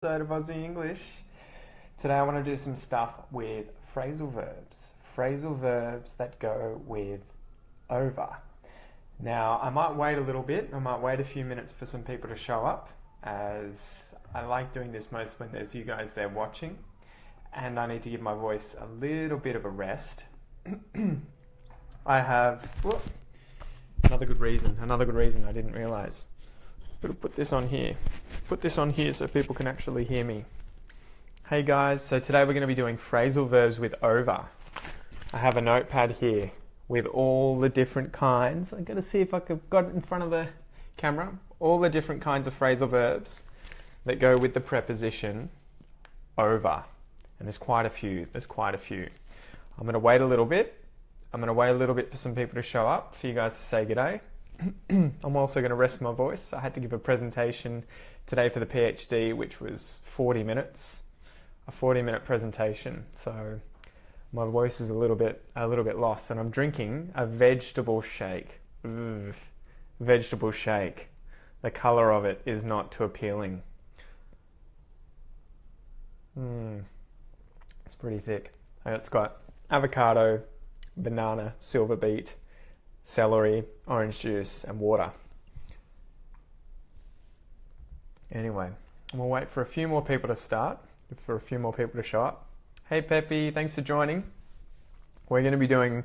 Episode of Aussie English. Today I want to do some stuff with phrasal verbs. Phrasal verbs that go with over. Now I might wait a little bit. I might wait a few minutes for some people to show up, as I like doing this most when there's you guys there watching, and I need to give my voice a little bit of a rest. I have another good reason I didn't realise. Gotta put this on here. Put this on here so people can actually hear me. Hey guys, so today we're going to be doing phrasal verbs with over. I have a notepad here with all the different kinds. I'm going to see if I could got it in front of the camera. All the different kinds of phrasal verbs that go with the preposition over. And there's quite a few. I'm going to wait a little bit. For some people to show up, for you guys to say g'day. I'm also going to rest my voice. I had to give a presentation today for the PhD, which was 40 minutes, a 40-minute presentation. So my voice is a little bit lost, and I'm drinking a vegetable shake. Vegetable shake. The color of it is not too appealing. It's pretty thick. It's got avocado, banana, silver beet, celery, orange juice, and water. Anyway, I'm going to wait for a few more people to start, for a few more people to show up. Hey Peppy, thanks for joining. We're going to be doing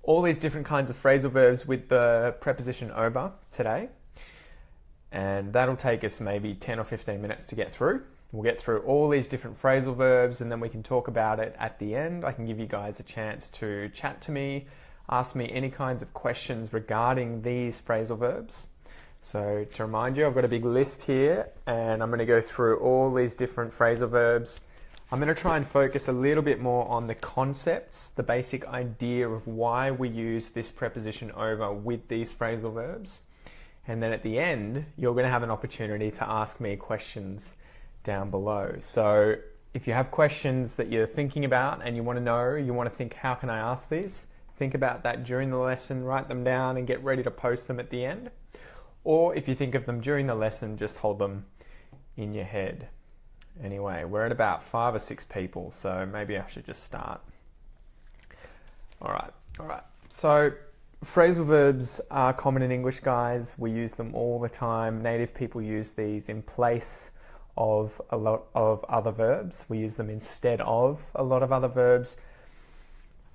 all these different kinds of phrasal verbs with the preposition over today. And that'll take us maybe 10 or 15 minutes to get through. We'll get through all these different phrasal verbs, and then we can talk about it at the end. I can give you guys a chance to chat to me, ask me any kinds of questions regarding these phrasal verbs. So to remind you, I've got a big list here, and I'm going to go through all these different phrasal verbs. I'm going to try and focus a little bit more on the concepts, the basic idea of why we use this preposition over with these phrasal verbs. And then at the end, you're going to have an opportunity to ask me questions down below. So if you have questions that you're thinking about and you want to think, how can I ask these? Think about that during the lesson, write them down and get ready to post them at the end. Or if you think of them during the lesson, just hold them in your head. Anyway, we're at about 5 or 6 people, so maybe I should just start. All right. So phrasal verbs are common in English, guys. We use them all the time. Native people use these in place of a lot of other verbs. We use them instead of a lot of other verbs.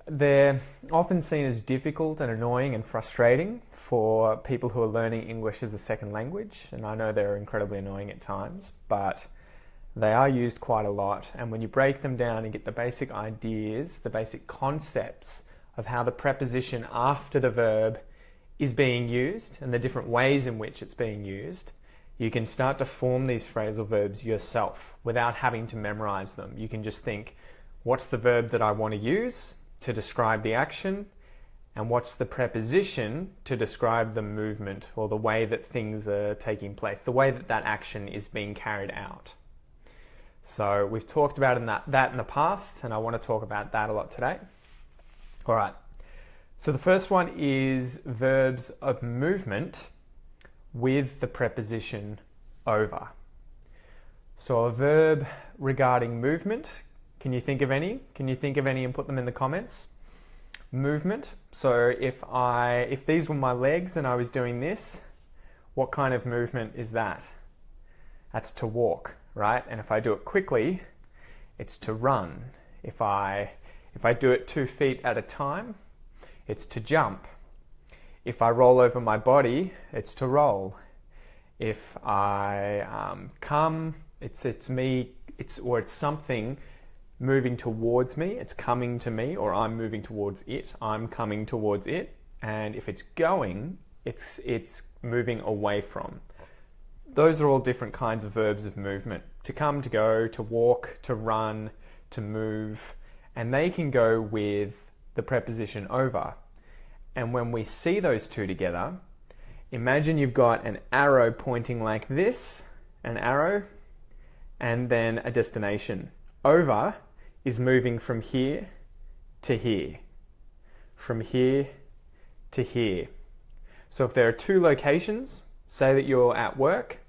They're often seen as difficult and annoying and frustrating for people who are learning English as a second language, and I know they're incredibly annoying at times, but they are used quite a lot. And when you break them down and get the basic ideas, the basic concepts of how the preposition after the verb is being used and the different ways in which it's being used, you can start to form these phrasal verbs yourself without having to memorize them. You can just think, what's the verb that I want to use to describe the action, and what's the preposition to describe the movement or the way that things are taking place, the way that that action is being carried out. So we've talked about that in the past, and I want to talk about that a lot today. All right, so the first one is verbs of movement with the preposition over. So a verb regarding movement, can you think of any? Can you think of any and put them in the comments? Movement. So if these were my legs and I was doing this, what kind of movement is that? That's to walk, right? And if I do it quickly, it's to run. If I do it 2 feet at a time, it's to jump. If I roll over my body, it's to roll. If I come, it's something moving towards me, it's coming to me, or I'm moving towards it, I'm coming towards it. And if it's going, it's moving away from. Those are all different kinds of verbs of movement. To come, to go, to walk, to run, to move, and they can go with the preposition over. And when we see those two together, imagine you've got an arrow pointing like this, an arrow, and then a destination. Over is moving from here to here, from here to here. So if there are 2 locations, say that you're at work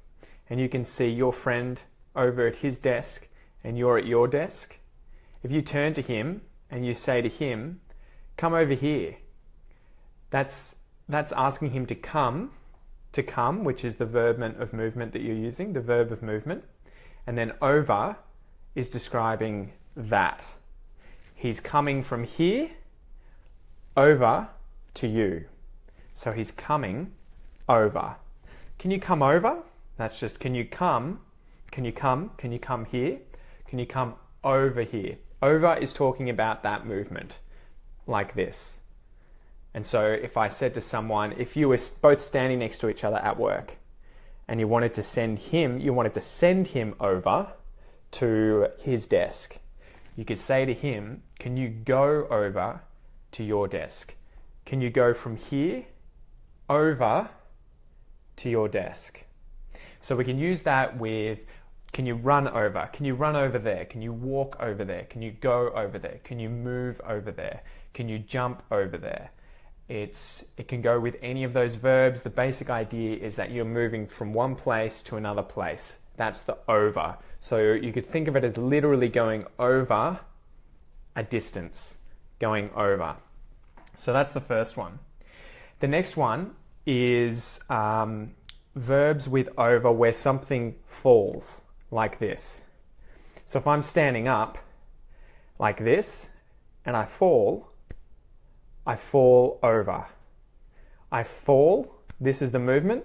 and you can see your friend over at his desk and you're at your desk, if you turn to him and you say to him, come over here, that's asking him to come, which is the verb of movement that you're using, the verb of movement. And then over is describing that. He's coming from here over to you. So he's coming over. Can you come over? That's just, can you come? Can you come? Can you come here? Can you come over here? Over is talking about that movement, like this. And so if I said to someone, if you were both standing next to each other at work and you wanted to send him over to his desk, you could say to him, can you go over to your desk? Can you go from here over to your desk? So we can use that with, can you run over? Can you run over there? Can you walk over there? Can you go over there? Can you move over there? Can you jump over there? It can go with any of those verbs. The basic idea is that you're moving from one place to another place. That's the over. So you could think of it as literally going over a distance, going over. So that's the first one. The next one is verbs with over where something falls, like this. So if I'm standing up like this and I fall over. I fall, this is the movement,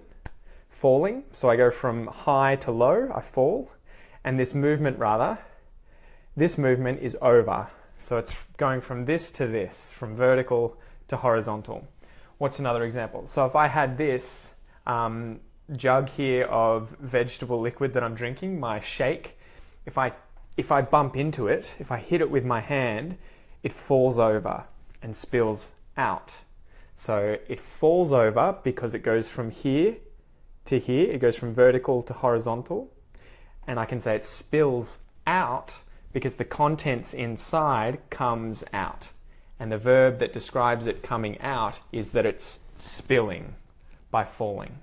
falling. So I go from high to low, I fall. And this movement is over. So it's going from this to this, from vertical to horizontal. What's another example? So if I had this jug here of vegetable liquid that I'm drinking, my shake, if I bump into it, if I hit it with my hand, it falls over and spills out. So it falls over because it goes from here to here, it goes from vertical to horizontal. And I can say it spills out because the contents inside comes out. And the verb that describes it coming out is that it's spilling by falling.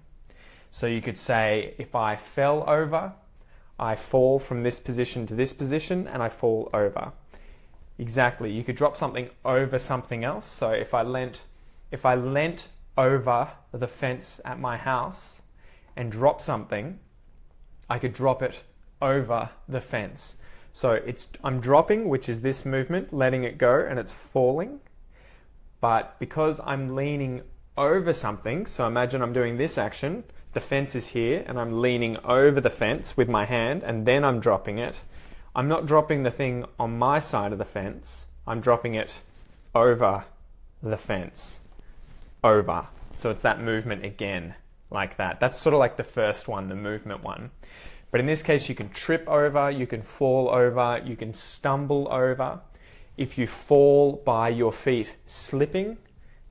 So you could say, if I fell over, I fall from this position to this position and I fall over. Exactly. You could drop something over something else. So if I leant over the fence at my house and drop something, I could drop it over the fence. So I'm dropping, which is this movement, letting it go, and it's falling. But because I'm leaning over something, so imagine I'm doing this action, the fence is here, and I'm leaning over the fence with my hand, and then I'm dropping it. I'm not dropping the thing on my side of the fence, I'm dropping it over the fence. Over. So it's that movement again, like that. That's sort of like the first one, the movement one. But in this case, you can trip over, you can fall over, you can stumble over. If you fall by your feet slipping,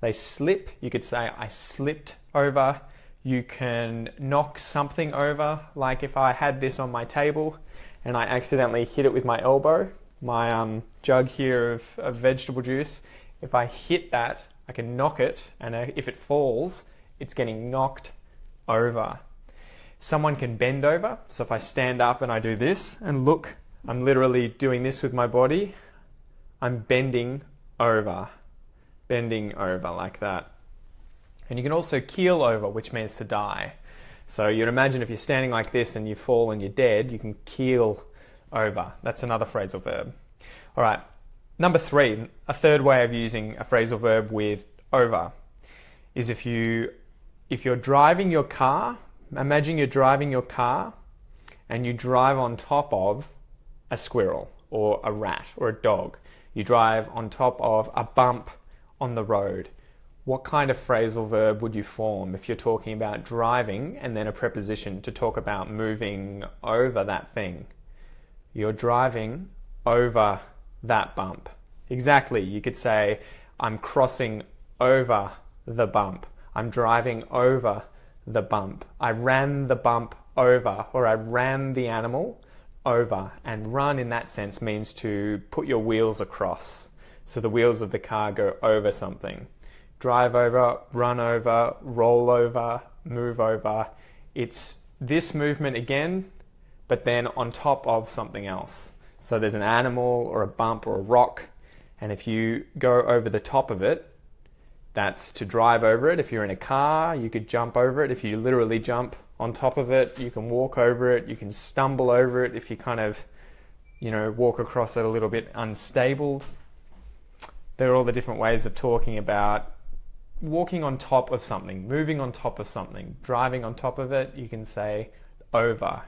they slip. You could say, I slipped over. You can knock something over, like if I had this on my table and I accidentally hit it with my elbow, my jug here of vegetable juice, if I hit that, I can knock it, and if it falls, it's getting knocked over. Someone can bend over, so if I stand up and I do this, and look, I'm literally doing this with my body, I'm bending over like that. And you can also keel over, which means to die. So you'd imagine if you're standing like this and you fall and you're dead, you can keel over. That's another phrasal verb. All right, number 3, a third way of using a phrasal verb with over is if you're driving your car, imagine you're driving your car and you drive on top of a squirrel or a rat or a dog. You drive on top of a bump on the road. What kind of phrasal verb would you form if you're talking about driving and then a preposition to talk about moving over that thing? You're driving over that bump. Exactly. You could say, I'm crossing over the bump. I'm driving over the bump. I ran the bump over, or I ran the animal over. And run in that sense means to put your wheels across. So the wheels of the car go over something. Drive over, run over, roll over, move over. It's this movement again, but then on top of something else. So there's an animal or a bump or a rock, and if you go over the top of it, that's to drive over it. If you're in a car, you could jump over it. If you literally jump on top of it, you can walk over it, you can stumble over it if you kind of, walk across it a little bit unstable. There are all the different ways of talking about walking on top of something, moving on top of something, driving on top of it. You can say over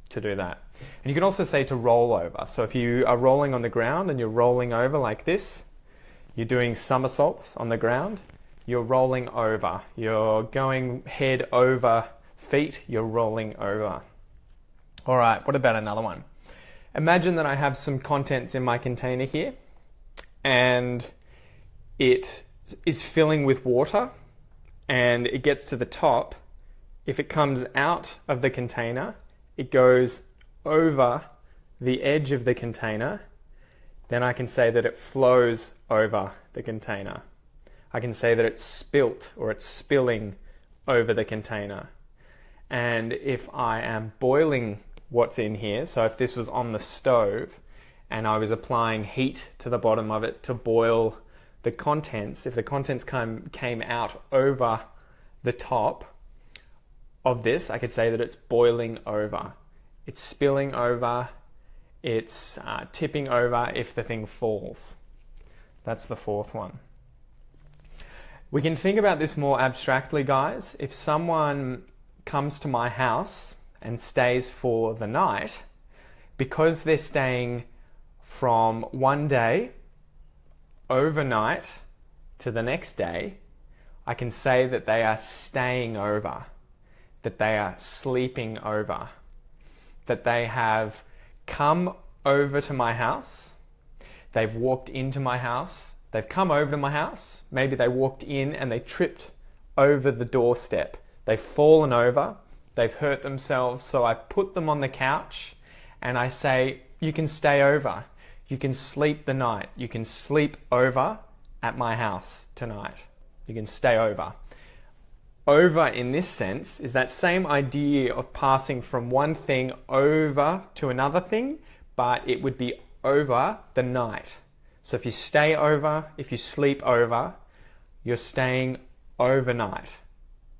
to do that. And you can also say to roll over. So if you are rolling on the ground and you're rolling over like this, you're doing somersaults on the ground, you're rolling over. You're going head over feet, you're rolling over. All right, what about another one? Imagine that I have some contents in my container here and it is filling with water and it gets to the top. If it comes out of the container, it goes over the edge of the container, then I can say that it flows over the container. I can say that it's spilt or it's spilling over the container. And if I am boiling what's in here, so if this was on the stove and I was applying heat to the bottom of it to boil the contents, if the contents came out over the top of this, I could say that it's boiling over. It's spilling over, it's tipping over if the thing falls. That's the fourth one. We can think about this more abstractly, guys. If someone comes to my house and stays for the night, because they're staying from one day overnight to the next day, I can say that they are staying over, that they are sleeping over, that they have come over to my house, they've walked into my house, they've come over to my house, maybe they walked in and they tripped over the doorstep, they've fallen over, they've hurt themselves, so I put them on the couch and I say, you can stay over, you can sleep the night, you can sleep over at my house tonight, you can stay over. Over in this sense is that same idea of passing from one thing over to another thing, but it would be over the night. So if you stay over, if you sleep over, you're staying overnight.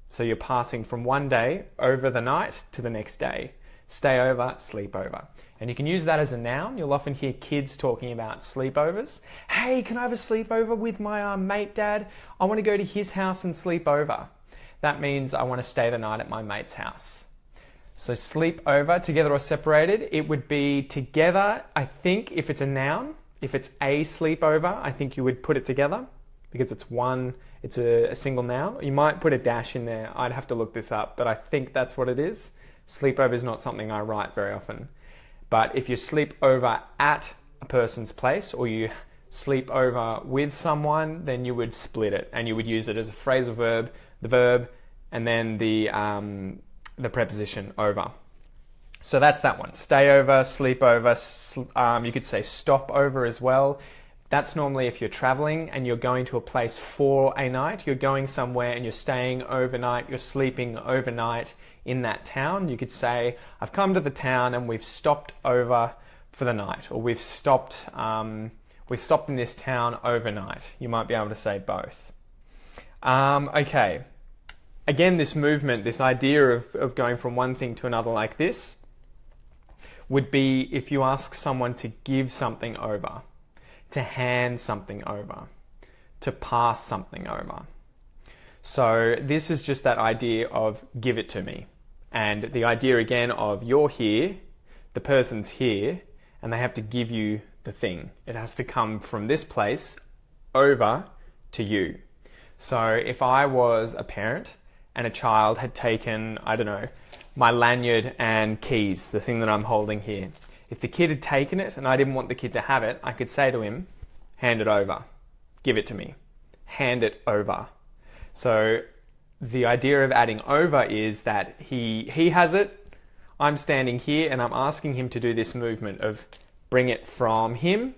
So you're passing from one day over the night to the next day. Stay over, sleep over. And you can use that as a noun. You'll often hear kids talking about sleepovers. Hey, can I have a sleepover with my mate, Dad? I want to go to his house and sleep over. That means I want to stay the night at my mate's house. So sleep over, together or separated, it would be together. I think if it's a noun, if it's a sleepover, I think you would put it together because it's a single noun. You might put a dash in there. I'd have to look this up, but I think that's what it is. Sleepover is not something I write very often. But if you sleep over at a person's place or you sleep over with someone, then you would split it and you would use it as a phrasal verb, the verb, and then the preposition over. So that's that one. Stay over, sleep over. You could say stop over as well. That's normally if you're traveling and you're going to a place for a night. You're going somewhere and you're staying overnight. You're sleeping overnight in that town. You could say, I've come to the town and we've stopped over for the night, or we've stopped in this town overnight. You might be able to say both. Okay. Again, this movement, this idea of going from one thing to another like this would be if you ask someone to give something over, to hand something over, to pass something over. So this is just that idea of give it to me. And the idea again of you're here, the person's here, and they have to give you the thing. It has to come from this place over to you. So if I was a parent and a child had taken, I don't know, my lanyard and keys, the thing that I'm holding here. If the kid had taken it and I didn't want the kid to have it, I could say to him, hand it over, give it to me, hand it over. So the idea of adding over is that he has it, I'm standing here and I'm asking him to do this movement of bring it from him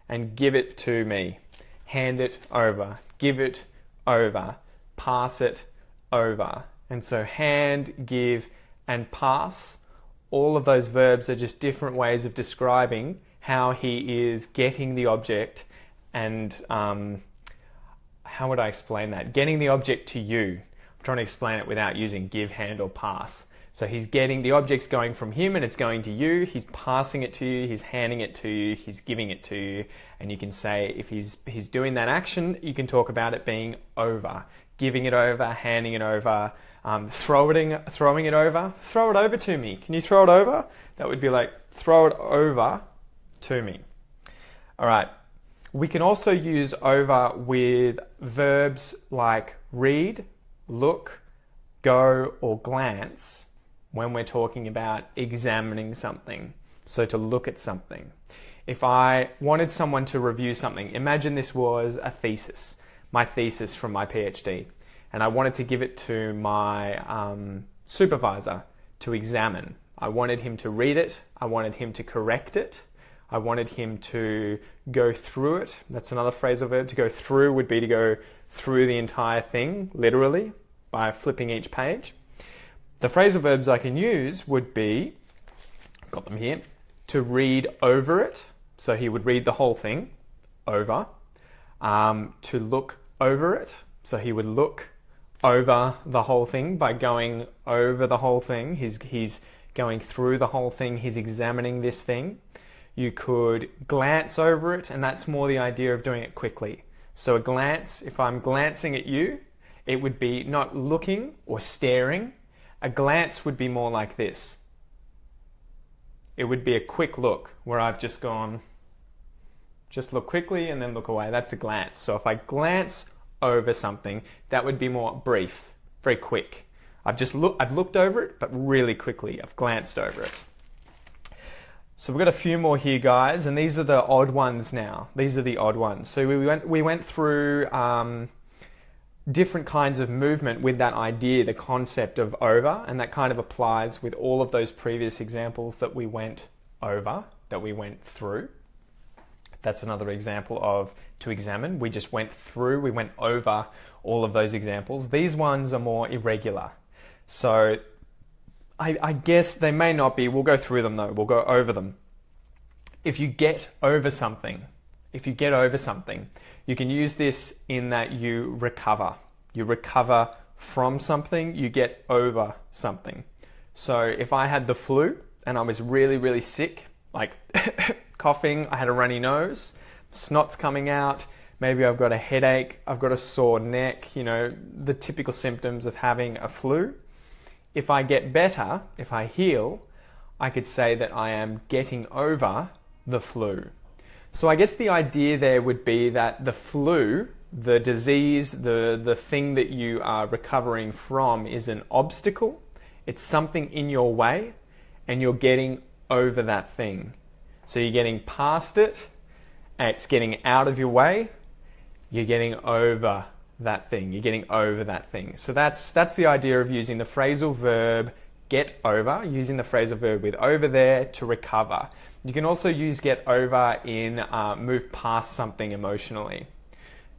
and give it to me. Hand it over, give it over, pass it over. And so hand, give, and pass All of those verbs are just different ways of describing how he is getting the object and how would I explain that? Getting the object to you. I'm trying to explain it without using give, hand, or pass. So he's getting, the object's going from him and it's going to you, he's passing it to you, he's handing it to you, he's giving it to you, and you can say, if he's doing that action, you can talk about it being over. Giving it over, handing it over, throwing it over. Throw it over to me. Can you throw it over? That would be like, throw it over to me. All right. We can also use over with verbs like read, look, go, or glance when we're talking about examining something. So to look at something. If I wanted someone to review something, imagine this was a thesis, my thesis from my PhD, and I wanted to give it to my supervisor to examine. I wanted him to read it, I wanted him to correct it, I wanted him to go through it. That's another phrasal verb. To go through would be to go through the entire thing, literally, by flipping each page. The phrasal verbs I can use would be, I've got them here, to read over it. So he would read the whole thing, over. To look over it. So he would look over the whole thing by going over the whole thing. He's going through the whole thing. He's examining this thing. You could glance over it, and that's more the idea of doing it quickly. So a glance, if I'm glancing at you, it would be not looking or staring. A glance would be more like this. It would be a quick look where I've just gone, just look quickly and then look away. That's a glance. So if I glance over something, that would be more brief, very quick. I've looked over it, but really quickly. I've glanced over it. So we've got a few more here, guys, and these are the odd ones now. These are the odd ones. So we went through different kinds of movement with that idea, the concept of over, and that kind of applies with all of those previous examples that we went over, that we went through. That's another example of to examine. We just went through, we went over all of those examples. These ones are more irregular. So I guess they may not be. We'll go through them though. We'll go over them. If you get over something, you can use this in that you recover. You recover from something, you get over something. So if I had the flu and I was really, really sick, like coughing, I had a runny nose, snot's coming out, maybe I've got a headache, I've got a sore neck, the typical symptoms of having a flu. If I get better, if I heal, I could say that I am getting over the flu. So I guess the idea there would be that the flu, the disease, the thing that you are recovering from is an obstacle. It's something in your way and you're getting over that thing. So you're getting past it, and it's getting out of your way, you're getting over that thing. You're getting over that thing. So that's the idea of using the phrasal verb get over, using the phrasal verb with over there to recover. You can also use get over in move past something emotionally.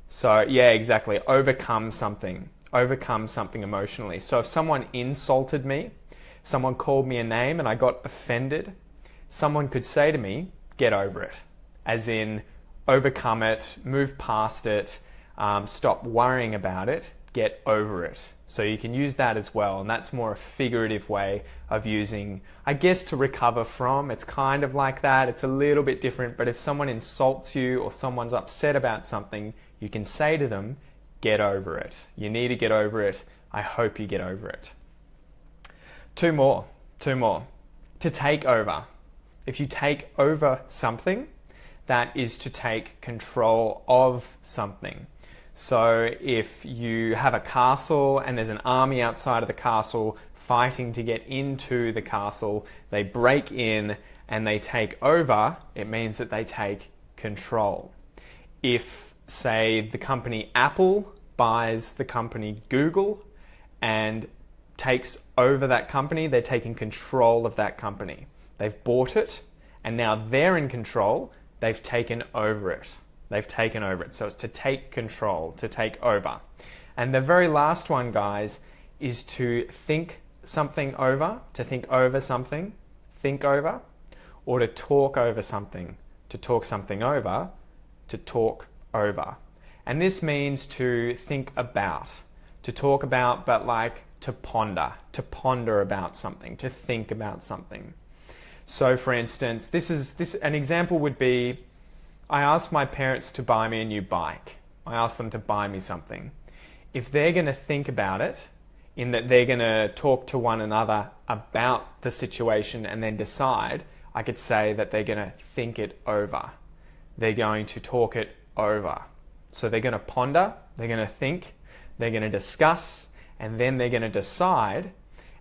So yeah, exactly. Overcome something emotionally. So if someone insulted me, someone called me a name and I got offended, someone could say to me, get over it. As in, overcome it, move past it, stop worrying about it, get over it. So you can use that as well, and that's more a figurative way of using, I guess, to recover from. It's kind of like that. It's a little bit different, but if someone insults you or someone's upset about something, you can say to them, get over it. You need to get over it. I hope you get over it. Two more. To take over. If you take over something, that is to take control of something. So if you have a castle and there's an army outside of the castle fighting to get into the castle, they break in and they take over, it means that they take control. If, say, the company Apple buys the company Google and takes over that company, they're taking control of that company. They've bought it and now they're in control. They've taken over it. So it's to take control, to take over. And the very last one, guys, is to think something over, to think over something. think over, or to talk over something, to talk something over, to talk over. And this means to think about, to talk about, but like to ponder about something, to think about something. So for instance, an example would be, I asked my parents to buy me a new bike. I asked them to buy me something. If they're going to think about it, in that they're going to talk to one another about the situation and then decide, I could say that they're going to think it over. They're going to talk it over. So they're going to ponder, they're going to think, they're going to discuss, and then they're going to decide.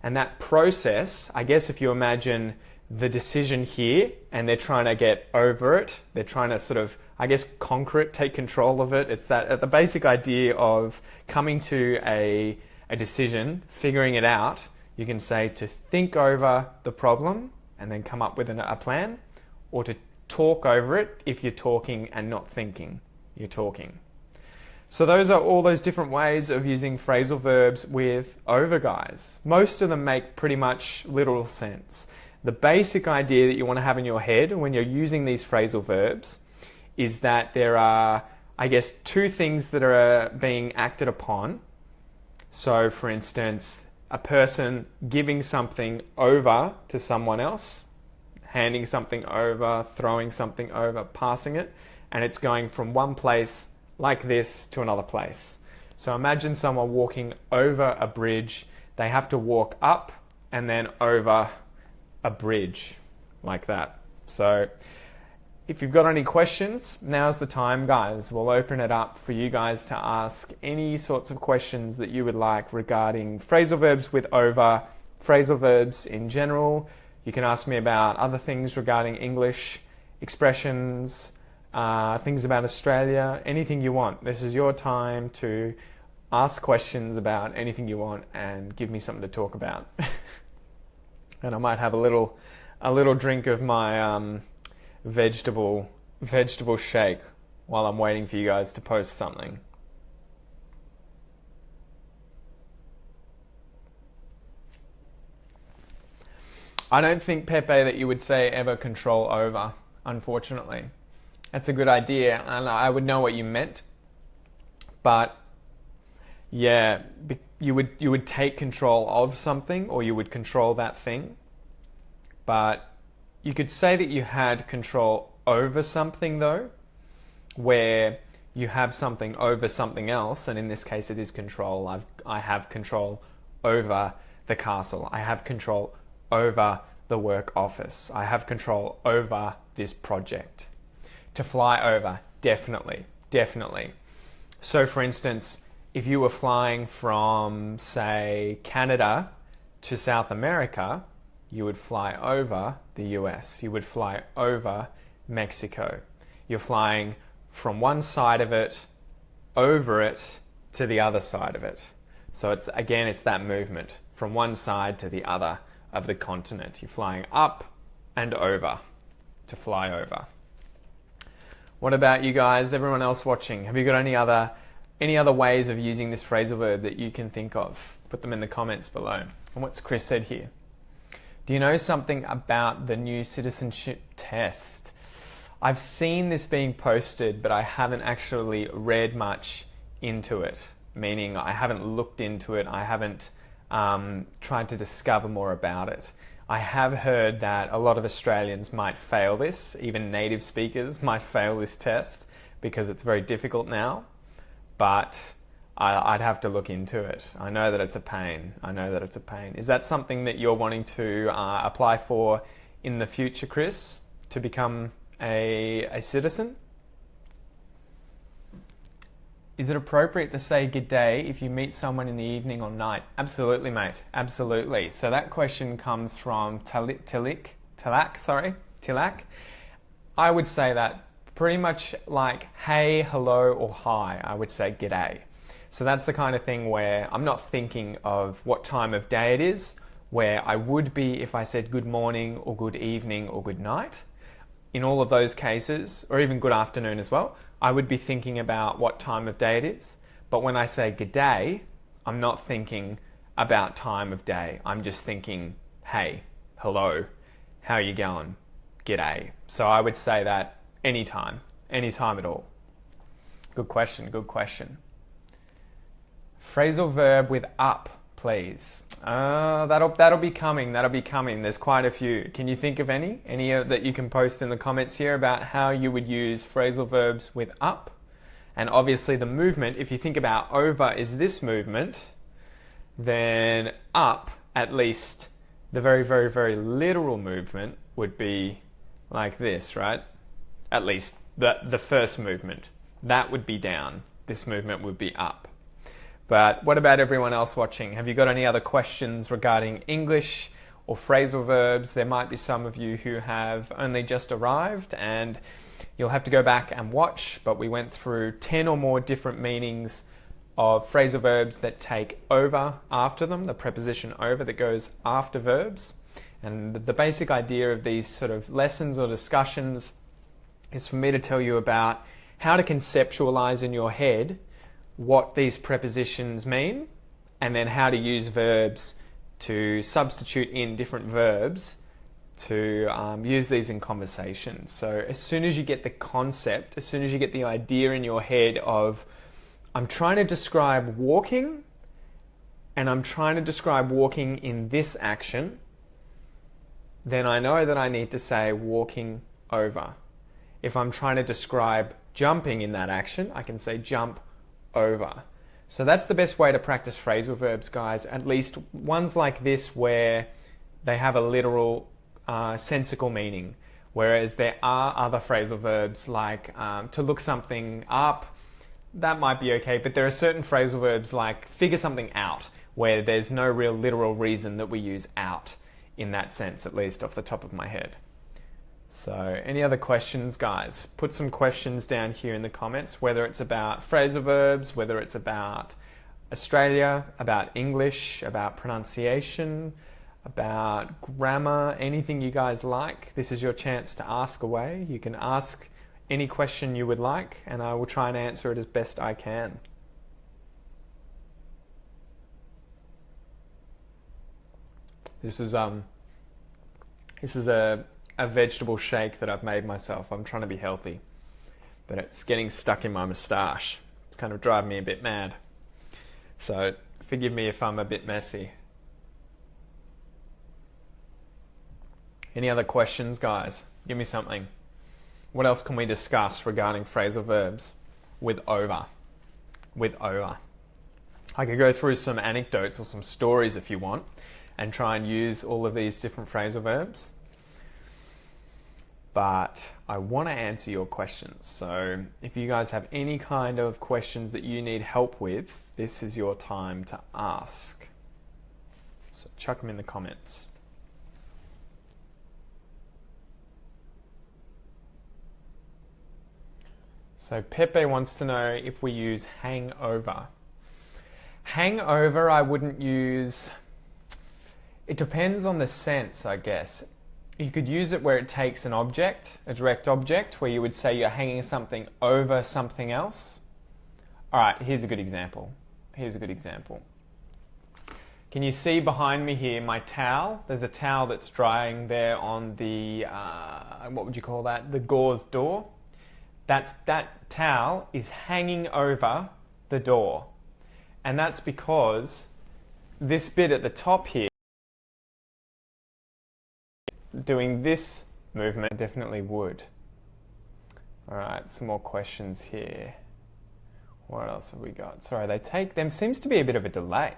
And that process, I guess if you imagine the decision here and they're trying to get over it, they're trying to sort of, I guess, conquer it, take control of it. It's that the basic idea of coming to a decision, figuring it out. You can say to think over the problem and then come up with a plan, or to talk over it if you're talking and not thinking, you're talking. So those are all those different ways of using phrasal verbs with over, guys. Most of them make pretty much literal sense. The basic idea that you want to have in your head when you're using these phrasal verbs is that there are, I guess, two things that are being acted upon. So, for instance, a person giving something over to someone else, handing something over, throwing something over, passing it, and it's going from one place like this to another place. So imagine someone walking over a bridge. They have to walk up and then over a bridge like that. So if you've got any questions, now's the time, guys. We'll open it up for you guys to ask any sorts of questions that you would like regarding phrasal verbs with over, phrasal verbs in general. You can ask me about other things regarding English, expressions, things about Australia, anything you want. This is your time to ask questions about anything you want and give me something to talk about. And I might have a little drink of my vegetable shake while I'm waiting for you guys to post something. I don't think, Pepe, that you would say ever control over, unfortunately. That's a good idea, and I would know what you meant. But yeah, you would take control of something, or you would control that thing. But you could say that you had control over something, though, where you have something over something else, and in this case it is control. I have control over the castle. I have control over the work office. I have control over this project. To fly over, definitely. So for instance, if you were flying from, say, Canada to South America, you would fly over the US. You would fly over Mexico. You're flying from one side of it, over it, to the other side of it. So it's that movement from one side to the other of the continent. You're flying up and over, to fly over. What about you guys, everyone else watching? Have you got any other ways of using this phrasal verb that you can think of? Put them in the comments below. And what's Chris said here? Do you know something about the new citizenship test? I've seen this being posted, but I haven't actually read much into it, meaning I haven't looked into it. I haven't tried to discover more about it. I have heard that a lot of Australians might fail this, even native speakers might fail this test because it's very difficult now, but I'd have to look into it. I know that it's a pain. Is that something that you're wanting to apply for in the future, Chris, to become a citizen? Is it appropriate to say good day if you meet someone in the evening or night? Absolutely, mate. Absolutely. So that question comes from Tilak. I would say that pretty much like hey, hello, or hi. I would say g'day. So that's the kind of thing where I'm not thinking of what time of day it is, where I would be if I said good morning or good evening or good night. In all of those cases, or even good afternoon as well, I would be thinking about what time of day it is. But when I say good day, I'm not thinking about time of day. I'm just thinking, hey, hello, how you going? G'day. So I would say that anytime at all. Good question, good question. Phrasal verb with up, please. That'll be coming. There's quite a few. Can you think of any that you can post in the comments here about how you would use phrasal verbs with up? And obviously the movement, if you think about over is this movement, then up, at least the very, very, very literal movement would be like this, right? At least the first movement. That would be down. This movement would be up. But what about everyone else watching? Have you got any other questions regarding English or phrasal verbs? There might be some of you who have only just arrived and you'll have to go back and watch, but we went through 10 or more different meanings of phrasal verbs that take over after them, the preposition over that goes after verbs. And the basic idea of these sort of lessons or discussions is for me to tell you about how to conceptualize in your head what these prepositions mean, and then how to use verbs to substitute in different verbs to use these in conversation. So as soon as you get the concept, as soon as you get the idea in your head of, I'm trying to describe walking, and I'm trying to describe walking in this action, then I know that I need to say walking over. If I'm trying to describe jumping in that action, I can say jump over. So that's the best way to practice phrasal verbs, guys, at least ones like this where they have a literal sensical meaning, whereas there are other phrasal verbs like to look something up, that might be okay, but there are certain phrasal verbs like figure something out, where there's no real literal reason that we use out in that sense, at least off the top of my head. So any other questions, guys? Put some questions down here in the comments, whether it's about phrasal verbs, whether it's about Australia, about English, about pronunciation, about grammar, anything you guys like. This is your chance to ask away. You can ask any question you would like, and I will try and answer it as best I can. This is a vegetable shake that I've made myself. I'm trying to be healthy, but it's getting stuck in my moustache. It's kind of driving me a bit mad. So forgive me if I'm a bit messy. Any other questions, guys? Give me something. What else can we discuss regarding phrasal verbs with over? With over. I could go through some anecdotes or some stories if you want and try and use all of these different phrasal verbs. But I want to answer your questions. So if you guys have any kind of questions that you need help with, this is your time to ask. So chuck them in the comments. So Pepe wants to know if we use hangover. Hangover I wouldn't use. It depends on the sense, I guess. You could use it where it takes an object, a direct object, where you would say you're hanging something over something else. All right, here's a good example. Can you see behind me here my towel? There's a towel that's drying there on the, what would you call that? The gauze door. That towel is hanging over the door. And that's because this bit at the top here, doing this movement definitely would. All right, some more questions here. What else have we got? Sorry, there seems to be a bit of a delay.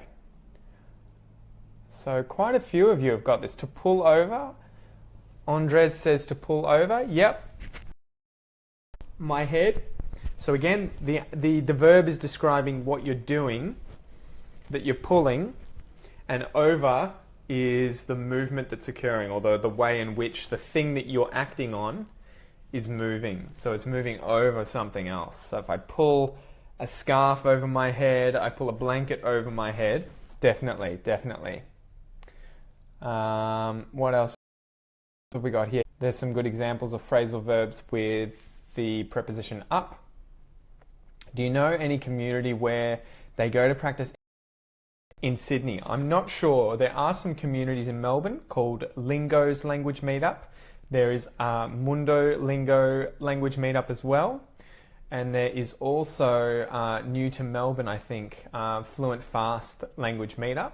So quite a few of you have got this. To pull over. Andres says to pull over. Yep. My head. So again, the verb is describing what you're doing, that you're pulling, and over is the movement that's occurring, or the way in which the thing that you're acting on is moving. So it's moving over something else. So if I pull a scarf over my head, I pull a blanket over my head, definitely. What else have we got here? There's some good examples of phrasal verbs with the preposition up. Do you know any community where they go to practice in Sydney. I'm not sure. There are some communities in Melbourne called Lingo's Language Meetup. There is Mundo Lingo Language Meetup as well. And there is also, new to Melbourne, I think, Fluent Fast Language Meetup.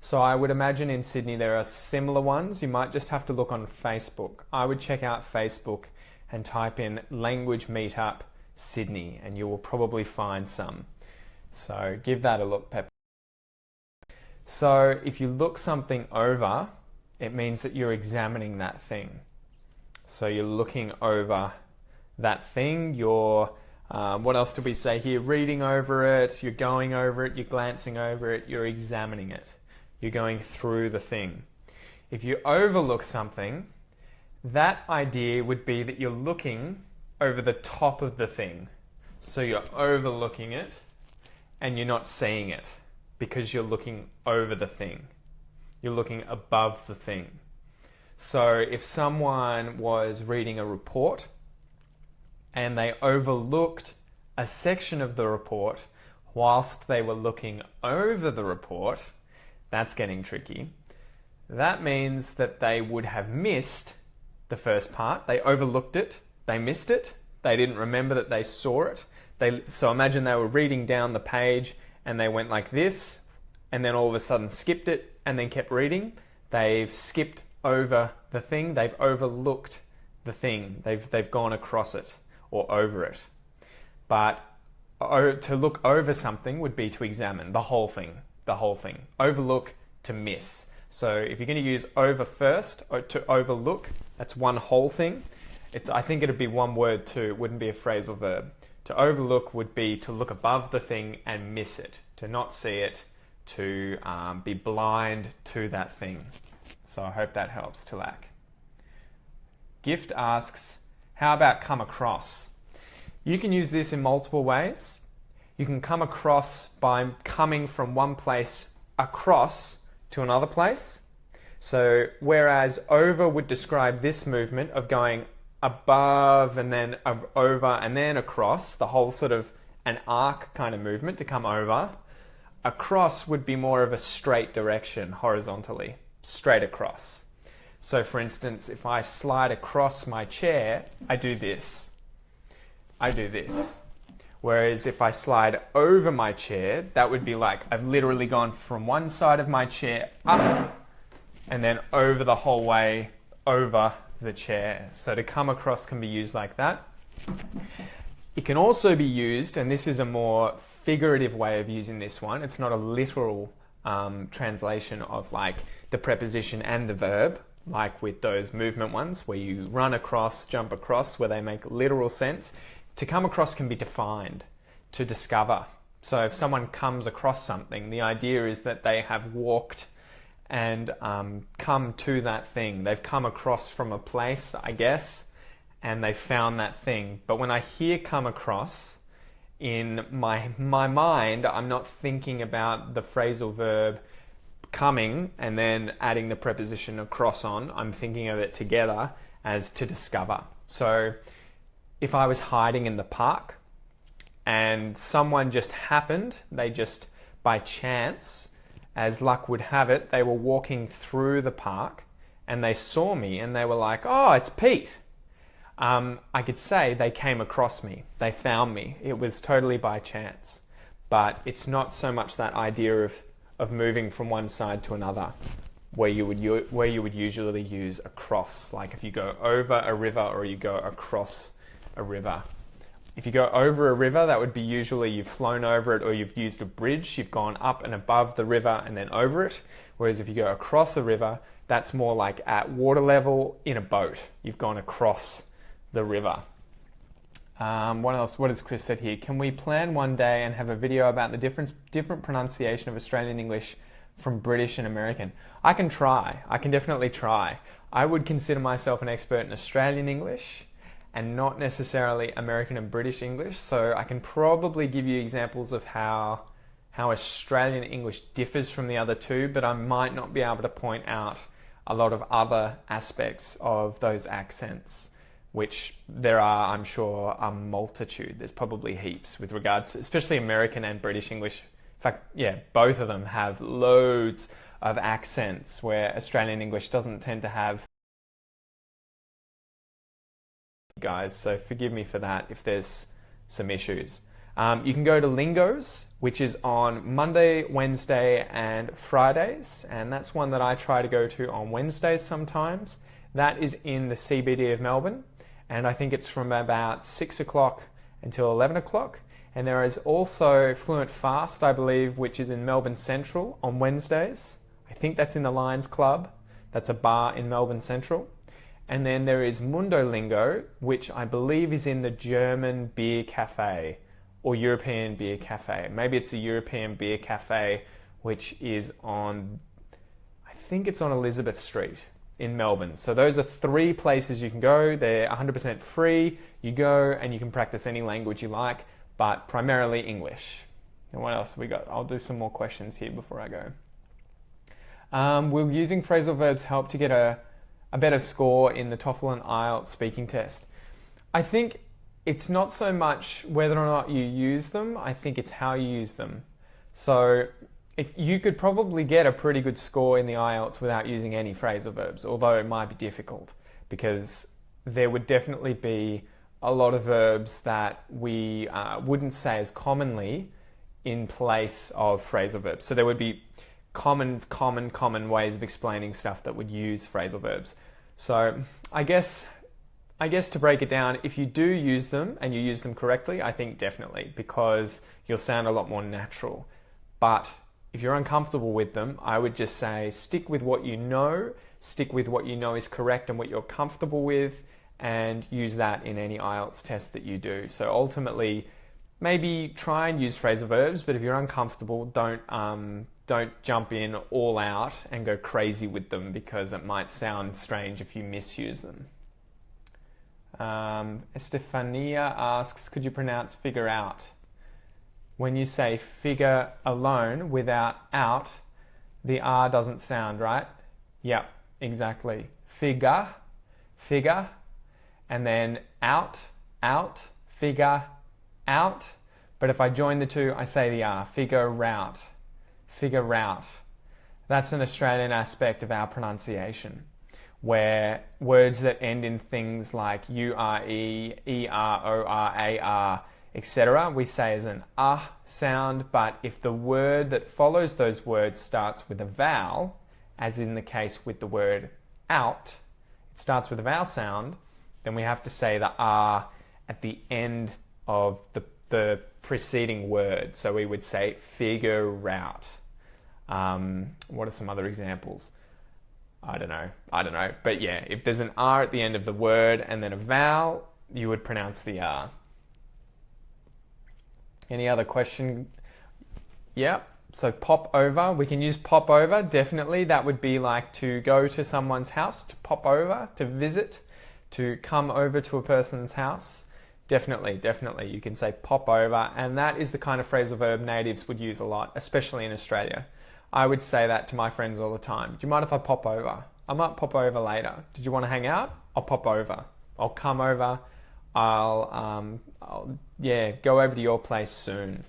So I would imagine in Sydney there are similar ones. You might just have to look on Facebook. I would check out Facebook and type in Language Meetup Sydney, and you will probably find some. So give that a look, Pep. So if you look something over, it means that you're examining that thing. So you're looking over that thing, you're, what else do we say here? Reading over it, you're going over it, you're glancing over it, you're examining it. You're going through the thing. If you overlook something, that idea would be that you're looking over the top of the thing. So you're overlooking it and you're not seeing it because you're looking over the thing. You're looking above the thing. So if someone was reading a report and they overlooked a section of the report whilst they were looking over the report, that's getting tricky. That means that they would have missed the first part. They overlooked it, they missed it, they didn't remember that they saw it. So imagine they were reading down the page and they went like this and then all of a sudden skipped it and then kept reading. They've skipped over the thing, they've overlooked the thing, they've gone across it or over it. But to look over something would be to examine the whole thing. Overlook, to miss. So if you're going to use over first, or to overlook, that's one whole thing. I think it'd be one word too, it wouldn't be a phrasal verb. To overlook would be to look above the thing and miss it, to not see it, to be blind to that thing. So I hope that helps, Tilak. Gift asks, how about come across? You can use this in multiple ways. You can come across by coming from one place across to another place. So whereas over would describe this movement of going above and then over and then across, the whole sort of an arc kind of movement to come over, across would be more of a straight direction horizontally, straight across. So for instance, if I slide across my chair, I do this. Whereas if I slide over my chair, that would be like I've literally gone from one side of my chair up and then over the whole way over the chair. So to come across can be used like that. It can also be used, and this is a more figurative way of using this one, it's not a literal translation of like the preposition and the verb, like with those movement ones where you run across, jump across, where they make literal sense. To come across can be defined, to discover. So if someone comes across something, the idea is that they have walked and come to that thing. They've come across from a place, I guess, and they found that thing. But when I hear come across, in my mind, I'm not thinking about the phrasal verb coming and then adding the preposition across on. I'm thinking of it together as to discover. So if I was hiding in the park and someone just happened, they just by chance, as luck would have it, they were walking through the park and they saw me and they were like, oh, it's Pete. I could say they came across me, they found me. It was totally by chance. But it's not so much that idea of moving from one side to another where you would usually use across, like if you go over a river or you go across a river. If you go over a river, that would be usually you've flown over it or you've used a bridge, you've gone up and above the river and then over it. Whereas if you go across a river, that's more like at water level in a boat. You've gone across the river. What else? What has Chris said here? Can we plan one day and have a video about the different pronunciation of Australian English from British and American? I can try. I can definitely try. I would consider myself an expert in Australian English and not necessarily American and British English, so I can probably give you examples of how Australian English differs from the other two, but I might not be able to point out a lot of other aspects of those accents, which there are, I'm sure, a multitude. There's probably heaps with regards to, especially American and British English. fact, yeah, both of them have loads of accents where Australian English doesn't tend to have, guys, so forgive me for that if there's some issues. You can go to Lingos, which is on Monday, Wednesday, and Fridays, and that's one that I try to go to on Wednesdays sometimes. That is in the CBD of Melbourne, and I think it's from about 6 o'clock until 11 o'clock. And there is also Fluent Fast, I believe, which is in Melbourne Central on Wednesdays. I think that's in the Lions Club. That's a bar in Melbourne Central. And then there is Mundo Lingo, which I believe is in the German Beer Cafe or European Beer Cafe. Maybe it's the European Beer Cafe, which is on, I think it's on Elizabeth Street in Melbourne. So those are 3 places you can go. They're 100% free. You go and you can practice any language you like, but primarily English. And what else have we got? I'll do some more questions here before I go. Will using phrasal verbs help to get a better score in the TOEFL and IELTS speaking test? I think it's not so much whether or not you use them, I think it's how you use them. So if you could probably get a pretty good score in the IELTS without using any phrasal verbs, although it might be difficult because there would definitely be a lot of verbs that we wouldn't say as commonly in place of phrasal verbs. So there would be common ways of explaining stuff that would use phrasal verbs. So I guess to break it down, if you do use them and you use them correctly, I think definitely, because you'll sound a lot more natural. But if you're uncomfortable with them, I would just say stick with what you know, stick with what you know is correct and what you're comfortable with, and use that in any IELTS test that you do. So ultimately, maybe try and use phrasal verbs, but if you're uncomfortable, don't jump in all out and go crazy with them because it might sound strange if you misuse them. Estefania asks, could you pronounce figure out? When you say figure alone without out, the R doesn't sound, right? Yep, exactly. Figure, and then out, figure, out. But if I join the two, I say the R, figure route. That's an Australian aspect of our pronunciation, where words that end in things like U-R-E, E-R-O-R-A-R, etc., we say as an sound, but if the word that follows those words starts with a vowel, as in the case with the word out, it starts with a vowel sound, then we have to say the R at the end of the preceding word. So we would say figure out. What are some other examples? I don't know. But yeah, if there's an R at the end of the word and then a vowel, you would pronounce the R. Any other question? Yep. So pop over, we can use pop over, definitely. That would be like to go to someone's house, to pop over, to visit, to come over to a person's house. Definitely, you can say pop over, and that is the kind of phrasal verb natives would use a lot, especially in Australia. I would say that to my friends all the time. Do you mind if I pop over? I might pop over later. Did you want to hang out? I'll pop over. I'll come over. I'll go over to your place soon.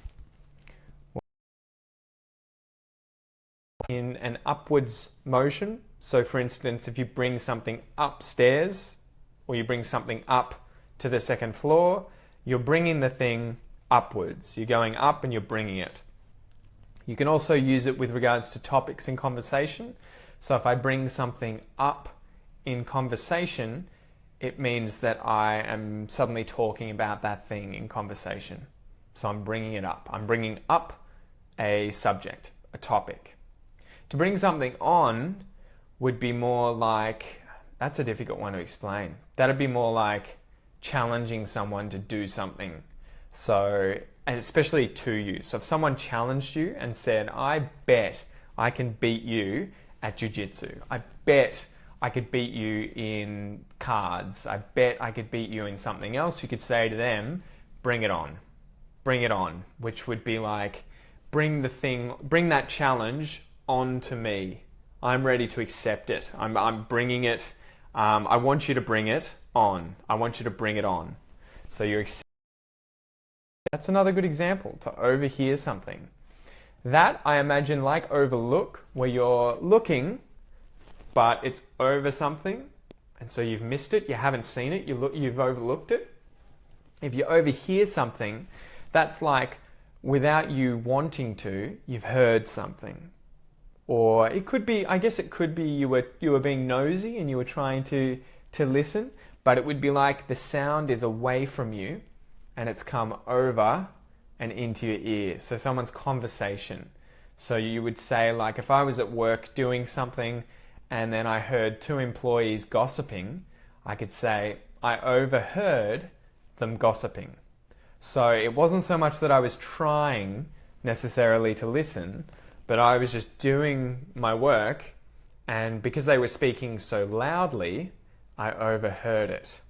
In an upwards motion, so for instance, if you bring something upstairs or you bring something up to the second floor, you're bringing the thing upwards. You're going up and you're bringing it. You can also use it with regards to topics in conversation. So if I bring something up in conversation, it means that I am suddenly talking about that thing in conversation. So I'm bringing it up. I'm bringing up a subject, a topic. To bring something on would be more like, that's a difficult one to explain. That'd be more like challenging someone to do something. So, and especially to you. So if someone challenged you and said, I bet I can beat you at jiu-jitsu. I bet I could beat you in cards. I bet I could beat you in something else. You could say to them, bring it on. Bring it on. Which would be like, bring that challenge on to me. I'm ready to accept it. I'm bringing it. I want you to bring it on. I want you to bring it on. So that's another good example, to overhear something. That I imagine like overlook, where you're looking, but it's over something, and so you've missed it, you haven't seen it, you've overlooked it. If you overhear something, that's like without you wanting to, you've heard something. Or it could be, I guess it could be you were being nosy and you were trying to listen, but it would be like the sound is away from you and it's come over and into your ear. So someone's conversation. So you would say, like, if I was at work doing something and then I heard two employees gossiping, I could say, I overheard them gossiping. So it wasn't so much that I was trying necessarily to listen, but I was just doing my work, and because they were speaking so loudly, I overheard it.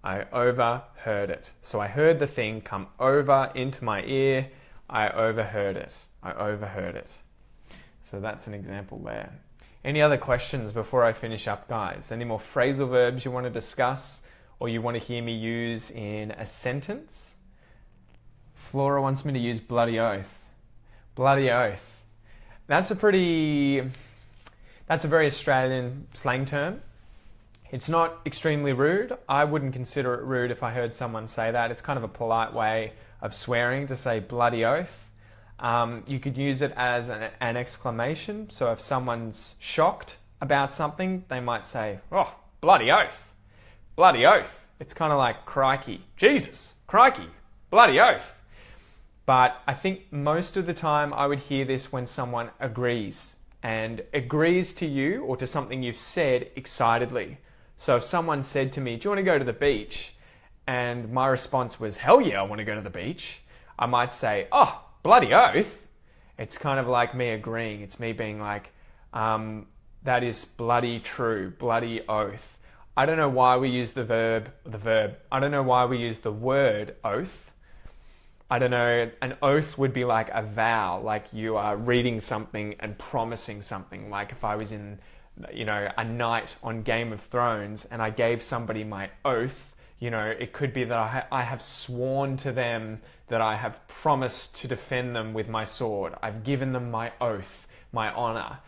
I overheard it. So I heard the thing come over into my ear. I overheard it. I overheard it. So that's an example there. Any other questions before I finish up, guys? Any more phrasal verbs you want to discuss or you want to hear me use in a sentence? Flora wants me to use bloody oath. Bloody oath. That's a very Australian slang term. It's not extremely rude. I wouldn't consider it rude if I heard someone say that. It's kind of a polite way of swearing to say bloody oath. You could use it as an exclamation. So if someone's shocked about something, they might say, oh, bloody oath, bloody oath. It's kind of like crikey, Jesus, crikey, bloody oath. But I think most of the time I would hear this when someone agrees, and agrees to you or to something you've said excitedly. So if someone said to me, do you want to go to the beach? And my response was, hell yeah, I want to go to the beach. I might say, oh, bloody oath. It's kind of like me agreeing. It's me being like, that is bloody true, bloody oath. I don't know why we use the verb. I don't know why we use the word oath. I don't know, an oath would be like a vow, like you are reading something and promising something. Like if I was in, a night on Game of Thrones and I gave somebody my oath, it could be that I have sworn to them that I have promised to defend them with my sword. I've given them my oath, my honor.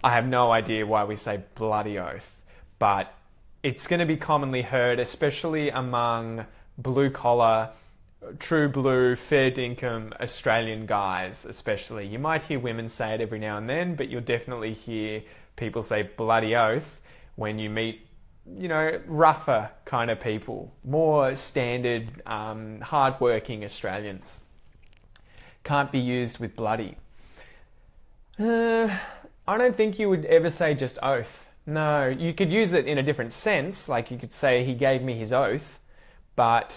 I have no idea why we say bloody oath, but it's going to be commonly heard, especially among blue collar, true blue, fair dinkum Australian guys especially. You might hear women say it every now and then, but you'll definitely hear people say bloody oath when you meet, rougher kind of people, more standard, hard-working Australians. Can't be used with bloody. I don't think you would ever say just oath. No, you could use it in a different sense, like you could say he gave me his oath, but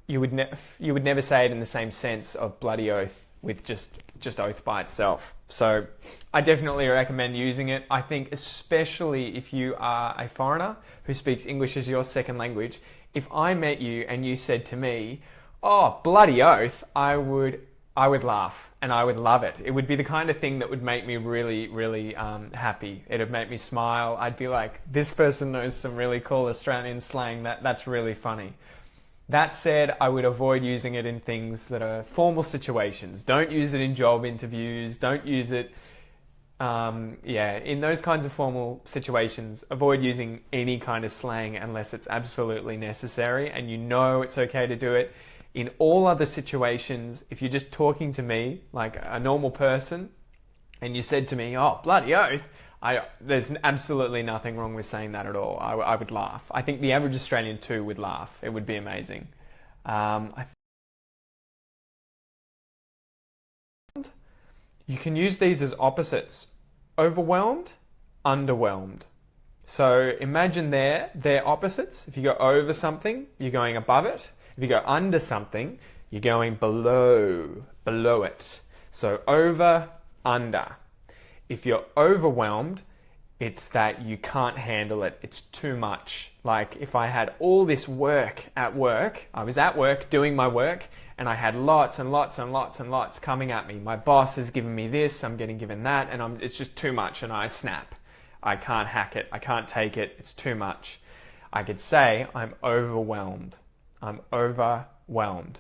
you would never say it in the same sense of bloody oath with just oath by itself. So I definitely recommend using it. I think especially if you are a foreigner who speaks English as your second language, if I met you and you said to me, oh, bloody oath, I would laugh and I would love it. It would be the kind of thing that would make me really, really happy. It would make me smile. I'd be like, this person knows some really cool Australian slang. That's really funny. That said, I would avoid using it in things that are formal situations. Don't use it in job interviews. Don't use it, in those kinds of formal situations. Avoid using any kind of slang unless it's absolutely necessary and it's okay to do it. In all other situations, if you're just talking to me like a normal person and you said to me, oh, bloody oath, there's absolutely nothing wrong with saying that at all. I would laugh. I think the average Australian too would laugh. It would be amazing. You can use these as opposites. Overwhelmed, underwhelmed. So imagine they're opposites. If you go over something, you're going above it. If you go under something, you're going below it. So over, under. If you're overwhelmed, it's that you can't handle it. It's too much. Like if I had all this work at work, I was at work doing my work and I had lots and lots and lots and lots coming at me. My boss has given me this, I'm getting given that, and it's just too much and I snap. I can't hack it. I can't take it. It's too much. I could say I'm overwhelmed. I'm overwhelmed.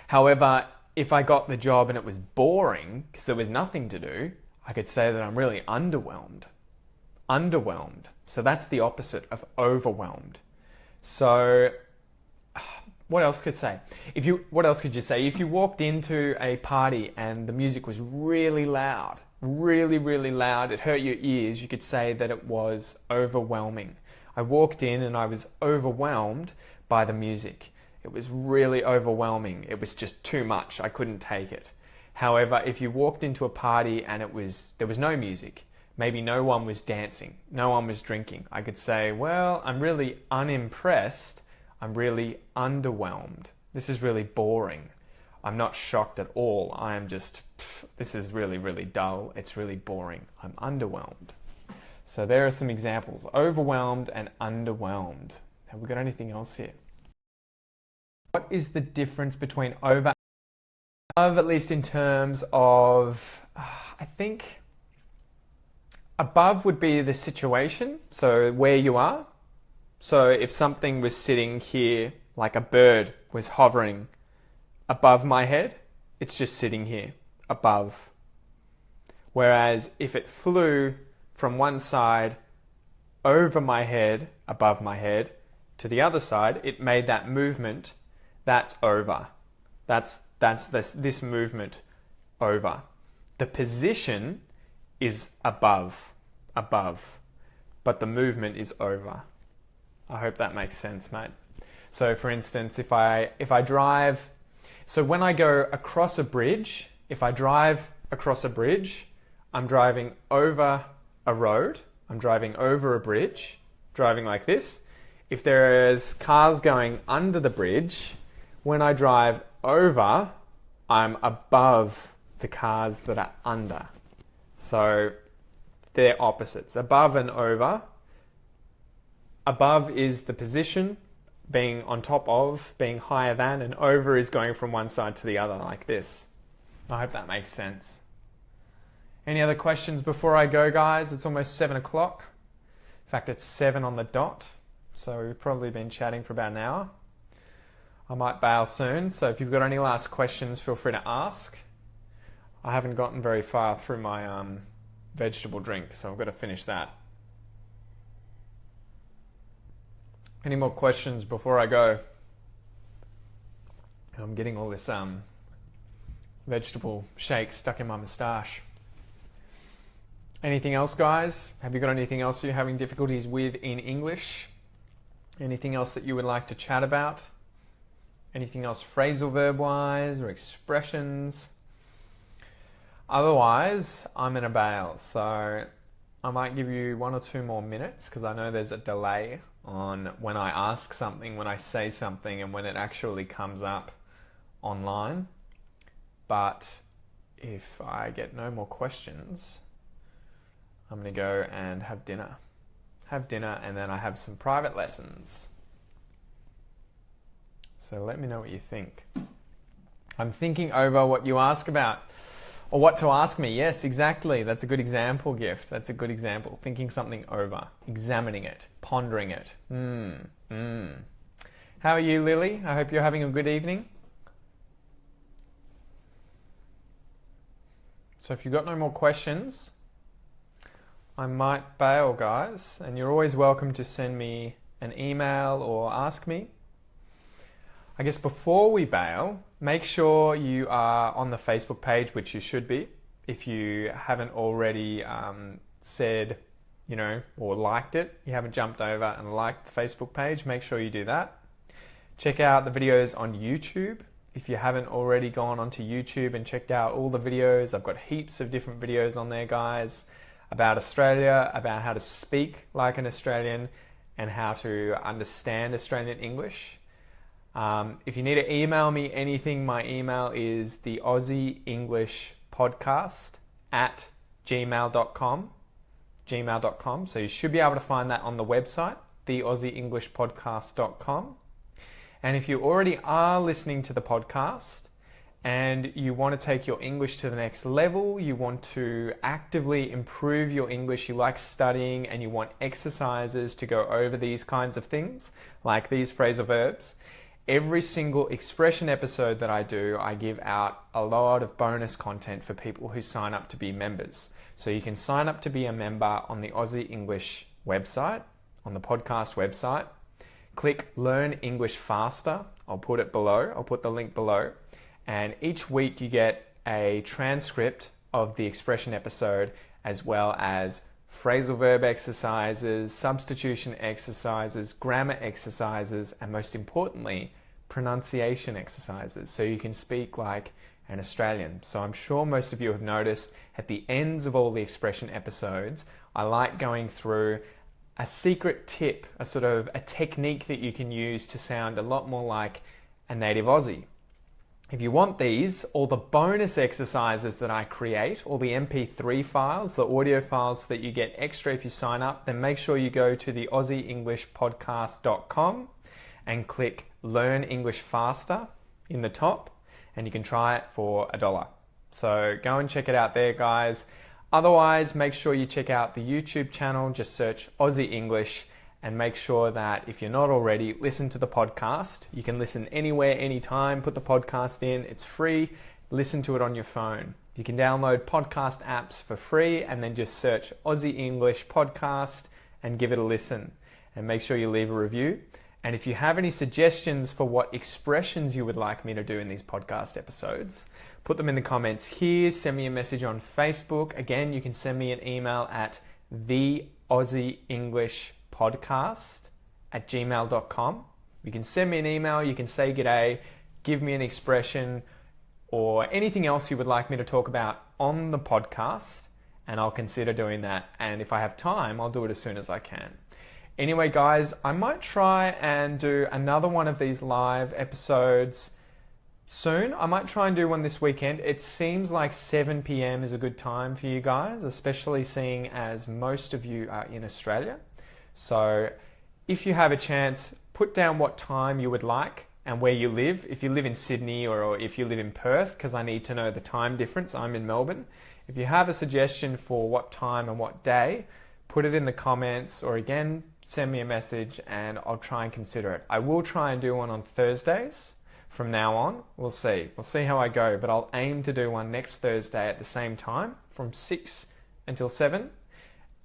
However, if I got the job and it was boring because there was nothing to do, I could say that I'm really underwhelmed. Underwhelmed. So that's the opposite of overwhelmed. So what else could say? What else could you say? If you walked into a party and the music was really loud, really, really loud, it hurt your ears, you could say that it was overwhelming. I walked in and I was overwhelmed by the music. It was really overwhelming. It was just too much. I couldn't take it. However, if you walked into a party and there was no music, maybe no one was dancing, no one was drinking, I could say, well, I'm really unimpressed. I'm really underwhelmed. This is really boring. I'm not shocked at all. I am just, this is really, really dull. It's really boring. I'm underwhelmed. So there are some examples. Overwhelmed and underwhelmed. Have we got anything else here? What is the difference between over and above, at least in terms of, I think, above would be the situation, so where you are. So if something was sitting here, like a bird was hovering above my head, it's just sitting here, above. Whereas if it flew from one side over my head, above my head, to the other side, it made that movement, that's over. That's this movement over. The position is above, but the movement is over. I hope that makes sense, mate. So for instance, if I drive, so when I go across a bridge, if I drive across a bridge, I'm driving over a road, I'm driving over a bridge, driving like this. If there's cars going under the bridge, when I drive over, I'm above the cars that are under. So they're opposites, above and over. Above is the position, being on top of, being higher than, and over is going from one side to the other like this. I hope that makes sense. Any other questions before I go, guys? It's almost 7 o'clock. In fact, it's 7 on the dot. So we've probably been chatting for about an hour. I might bail soon, so if you've got any last questions, feel free to ask. I haven't gotten very far through my vegetable drink, so I've got to finish that. Any more questions before I go? I'm getting all this vegetable shake stuck in my moustache. Anything else, guys? Have you got anything else you're having difficulties with in English? Anything else that you would like to chat about? Anything else phrasal verb wise or expressions? Otherwise, I'm in a bail, so I might give you 1 or 2 more minutes because I know there's a delay on when I ask something, when I say something, and when it actually comes up online. But if I get no more questions, I'm going to go and have dinner. And then I have some private lessons. So let me know what you think. I'm thinking over what you ask about, or what to ask me. Yes, exactly. That's a good example, Gift. That's a good example. Thinking something over, examining it, pondering it. How are you, Lily? I hope you're having a good evening. So if you've got no more questions, I might bail, guys. And you're always welcome to send me an email or ask me. I guess before we bail, make sure you are on the Facebook page, which you should be. If you haven't already said, or liked it, you haven't jumped over and liked the Facebook page, make sure you do that. Check out the videos on YouTube. If you haven't already gone onto YouTube and checked out all the videos, I've got heaps of different videos on there, guys, about Australia, about how to speak like an Australian and how to understand Australian English. If you need to email me anything, my email is the Aussie English Podcast at gmail.com. So you should be able to find that on the website, theaussieenglishpodcast.com. And if you already are listening to the podcast and you want to take your English to the next level, you want to actively improve your English, you like studying and you want exercises to go over these kinds of things, like these phrasal verbs, Every single expression episode that I do, I give out a lot of bonus content for people who sign up to be members. So you can sign up to be a member on the Aussie English website, on the podcast website. Click Learn English Faster. I'll put it below. I'll put the link below. And each week you get a transcript of the expression episode, as well as phrasal verb exercises, substitution exercises, grammar exercises, and most importantly, pronunciation exercises. So you can speak like an Australian. So I'm sure most of you have noticed at the ends of all the expression episodes, I like going through a secret tip, a sort of a technique that you can use to sound a lot more like a native Aussie. If you want these, all the bonus exercises that I create, all the MP3 files, the audio files that you get extra if you sign up, then make sure you go to the AussieEnglishPodcast.com and click Learn English Faster in the top, and you can try it for $1. So go and check it out there, guys. Otherwise, make sure you check out the YouTube channel, just search Aussie English, and make sure that if you're not already, listen to the podcast. You can listen anywhere, anytime, put the podcast in, it's free, listen to it on your phone. You can download podcast apps for free and then just search Aussie English Podcast and give it a listen. And make sure you leave a review. And if you have any suggestions for what expressions you would like me to do in these podcast episodes, put them in the comments here, send me a message on Facebook. Again, you can send me an email at theaussieenglishpodcast@gmail.com. You can send me an email, you can say g'day, give me an expression, or anything else you would like me to talk about on the podcast, and I'll consider doing that. And if I have time, I'll do it as soon as I can. Anyway, guys, I might try and do another one of these live episodes soon. I might try and do one this weekend. It seems like 7 p.m. is a good time for you guys, especially seeing as most of you are in Australia. So if you have a chance, put down what time you would like and where you live. If you live in Sydney or if you live in Perth, because I need to know the time difference. I'm in Melbourne. If you have a suggestion for what time and what day, put it in the comments, or again, send me a message and I'll try and consider it. I will try and do one on Thursdays from now on. We'll see. We'll see how I go, but I'll aim to do one next Thursday at the same time from 6 until 7.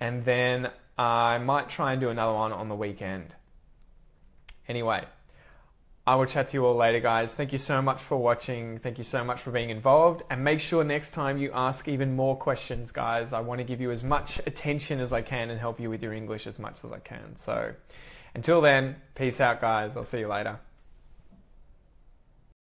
And then I might try and do another one on the weekend. Anyway, I will chat to you all later, guys. Thank you so much for watching. Thank you so much for being involved. And make sure next time you ask even more questions, guys. I want to give you as much attention as I can and help you with your English as much as I can. So until then, peace out, guys. I'll see you later.